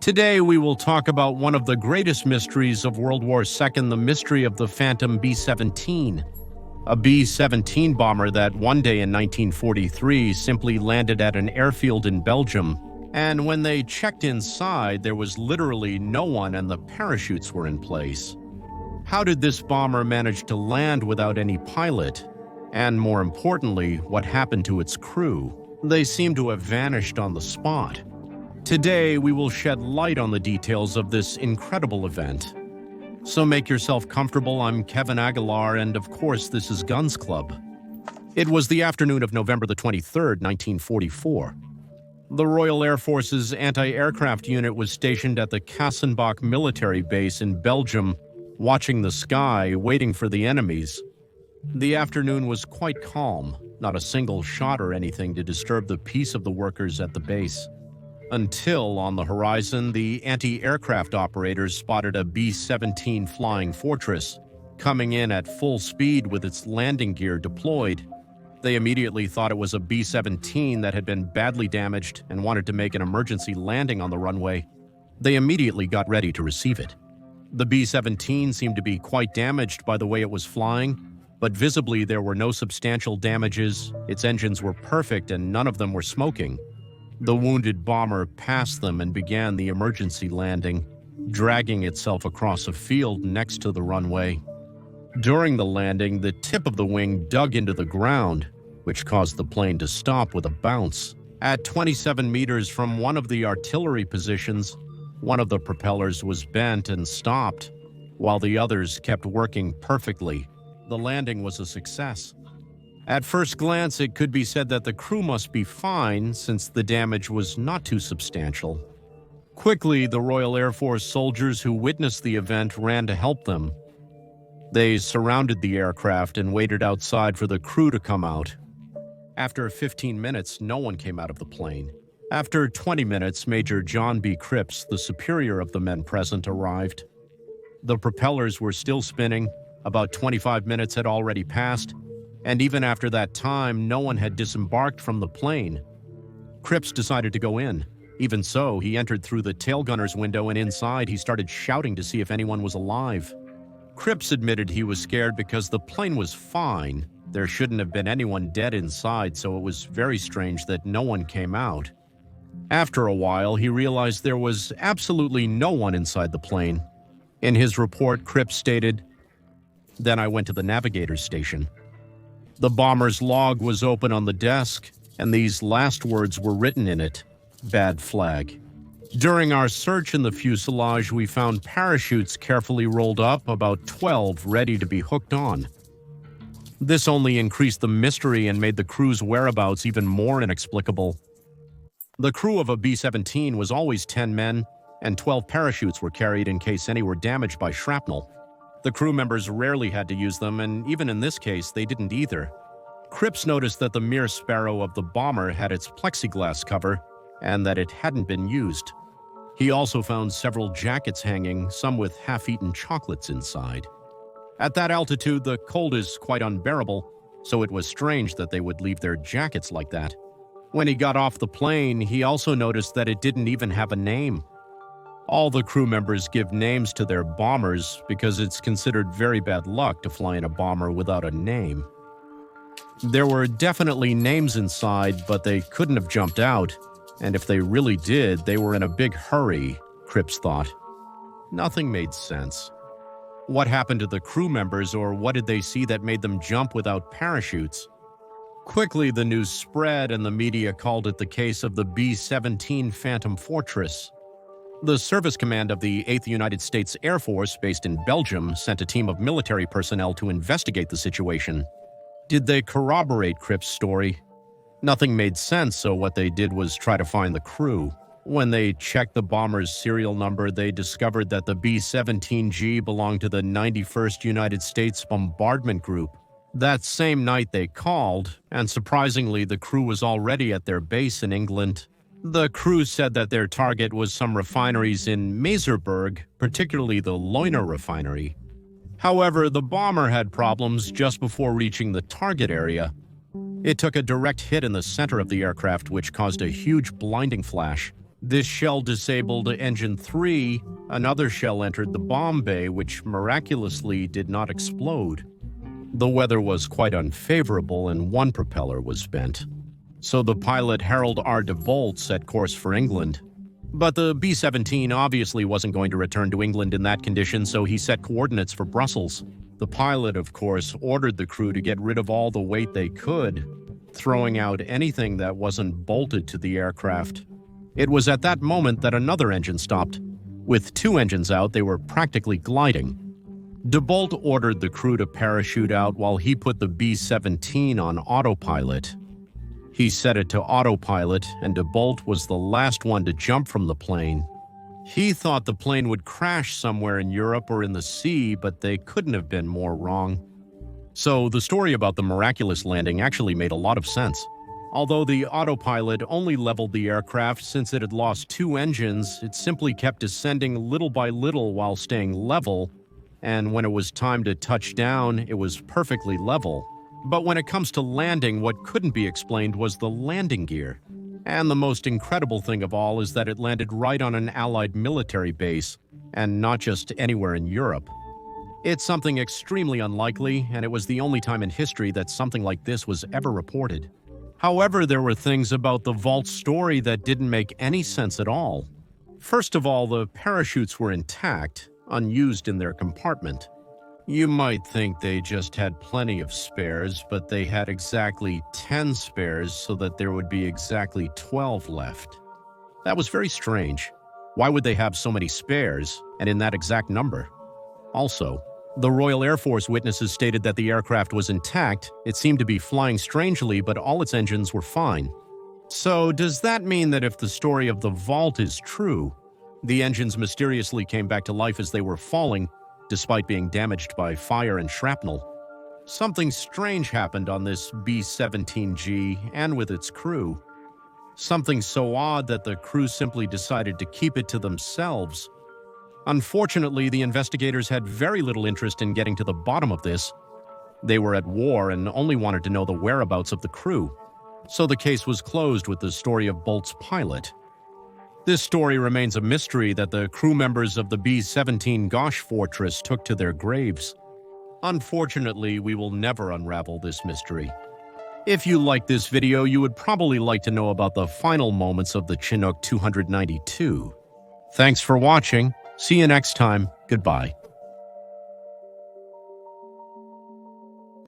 Today, we will talk about one of the greatest mysteries of World War II, the mystery of the Phantom B-17. A B-17 bomber that one day in 1943 simply landed at an airfield in Belgium, and when they checked inside, there was literally no one and the parachutes were in place. How did this bomber manage to land without any pilot? And more importantly, what happened to its crew? They seem to have vanished on the spot. Today, we will shed light on the details of this incredible event. So make yourself comfortable. I'm Kevin Aguilar, and of course, this is Guns Club. It was the afternoon of November the 23rd, 1944. The Royal Air Force's anti-aircraft unit was stationed at the Kassenbach military base in Belgium, watching the sky, waiting for the enemies. The afternoon was quite calm, not a single shot or anything to disturb the peace of the workers at the base. Until, on the horizon, the anti-aircraft operators spotted a B-17 Flying Fortress coming in at full speed with its landing gear deployed. They immediately thought it was a B-17 that had been badly damaged and wanted to make an emergency landing on the runway. They immediately got ready to receive it. The B-17 seemed to be quite damaged by the way it was flying, but visibly there were no substantial damages, its engines were perfect, and none of them were smoking. The wounded bomber passed them and began the emergency landing, dragging itself across a field next to the runway. During the landing, the tip of the wing dug into the ground, which caused the plane to stop with a bounce. At 27 meters from one of the artillery positions, one of the propellers was bent and stopped, while the others kept working perfectly. The landing was a success. At first glance, it could be said that the crew must be fine since the damage was not too substantial. Quickly, the Royal Air Force soldiers who witnessed the event ran to help them. They surrounded the aircraft and waited outside for the crew to come out. After 15 minutes, no one came out of the plane. After 20 minutes, Major John B. Cripps, the superior of the men present, arrived. The propellers were still spinning. About 25 minutes had already passed, and even after that time, no one had disembarked from the plane. Cripps decided to go in. Even so, he entered through the tail gunner's window, and inside he started shouting to see if anyone was alive. Cripps admitted he was scared because the plane was fine. There shouldn't have been anyone dead inside, so it was very strange that no one came out. After a while, he realized there was absolutely no one inside the plane. In his report, Cripps stated, "Then I went to the navigator's station. The bomber's log was open on the desk, and these last words were written in it: bad flag. During our search in the fuselage, we found parachutes carefully rolled up, about 12 ready to be hooked on." This only increased the mystery and made the crew's whereabouts even more inexplicable. The crew of a B-17 was always 10 men, and 12 parachutes were carried in case any were damaged by shrapnel. The crew members rarely had to use them, and even in this case, they didn't either. Cripps noticed that the Mir Sparrow of the bomber had its plexiglass cover, and that it hadn't been used. He also found several jackets hanging, some with half-eaten chocolates inside. At that altitude, the cold is quite unbearable, so it was strange that they would leave their jackets like that. When he got off the plane, he also noticed that it didn't even have a name. All the crew members give names to their bombers because it's considered very bad luck to fly in a bomber without a name. There were definitely names inside, but they couldn't have jumped out, and if they really did, they were in a big hurry, Cripps thought. Nothing made sense. What happened to the crew members, or what did they see that made them jump without parachutes? Quickly, the news spread, and the media called it the case of the B-17 Phantom Fortress. The Service Command of the 8th United States Air Force, based in Belgium, sent a team of military personnel to investigate the situation. Did they corroborate Cripps' story? Nothing made sense, so what they did was try to find the crew. When they checked the bomber's serial number, they discovered that the B-17G belonged to the 91st United States Bombardment Group. That same night they called, and surprisingly, the crew was already at their base in England. The crew said that their target was some refineries in Merseburg, particularly the Leuna refinery. However, the bomber had problems just before reaching the target area. It took a direct hit in the center of the aircraft, which caused a huge blinding flash. This shell disabled Engine 3. Another shell entered the bomb bay, which miraculously did not explode. The weather was quite unfavorable and one propeller was bent. So the pilot Harold R. DeBolt set course for England. But the B-17 obviously wasn't going to return to England in that condition, so he set coordinates for Brussels. The pilot, of course, ordered the crew to get rid of all the weight they could, throwing out anything that wasn't bolted to the aircraft. It was at that moment that another engine stopped. With two engines out, they were practically gliding. DeBolt ordered the crew to parachute out while he put the B-17 on autopilot. He set it to autopilot, and DeBolt was the last one to jump from the plane. He thought the plane would crash somewhere in Europe or in the sea, but they couldn't have been more wrong. So the story about the miraculous landing actually made a lot of sense. Although the autopilot only leveled the aircraft since it had lost two engines, it simply kept descending little by little while staying level, and when it was time to touch down, it was perfectly level. But when it comes to landing, what couldn't be explained was the landing gear. And the most incredible thing of all is that it landed right on an Allied military base, and not just anywhere in Europe. It's something extremely unlikely, and it was the only time in history that something like this was ever reported. However, there were things about the vault story that didn't make any sense at all. First of all, the parachutes were intact, unused in their compartment. You might think they just had plenty of spares, but they had exactly 10 spares so that there would be exactly 12 left. That was very strange. Why would they have so many spares, and in that exact number? Also, the Royal Air Force witnesses stated that the aircraft was intact. It seemed to be flying strangely, but all its engines were fine. So does that mean that if the story of the vault is true, the engines mysteriously came back to life as they were falling, despite being damaged by fire and shrapnel? Something strange happened on this B-17G and with its crew. Something so odd that the crew simply decided to keep it to themselves. Unfortunately, the investigators had very little interest in getting to the bottom of this. They were at war and only wanted to know the whereabouts of the crew. So the case was closed with the story of Bolt's pilot. This story remains a mystery that the crew members of the B-17 Gosh Fortress took to their graves. Unfortunately, we will never unravel this mystery. If you liked this video, you would probably like to know about the final moments of the Chinook 292. Thanks for watching. See you next time. Goodbye.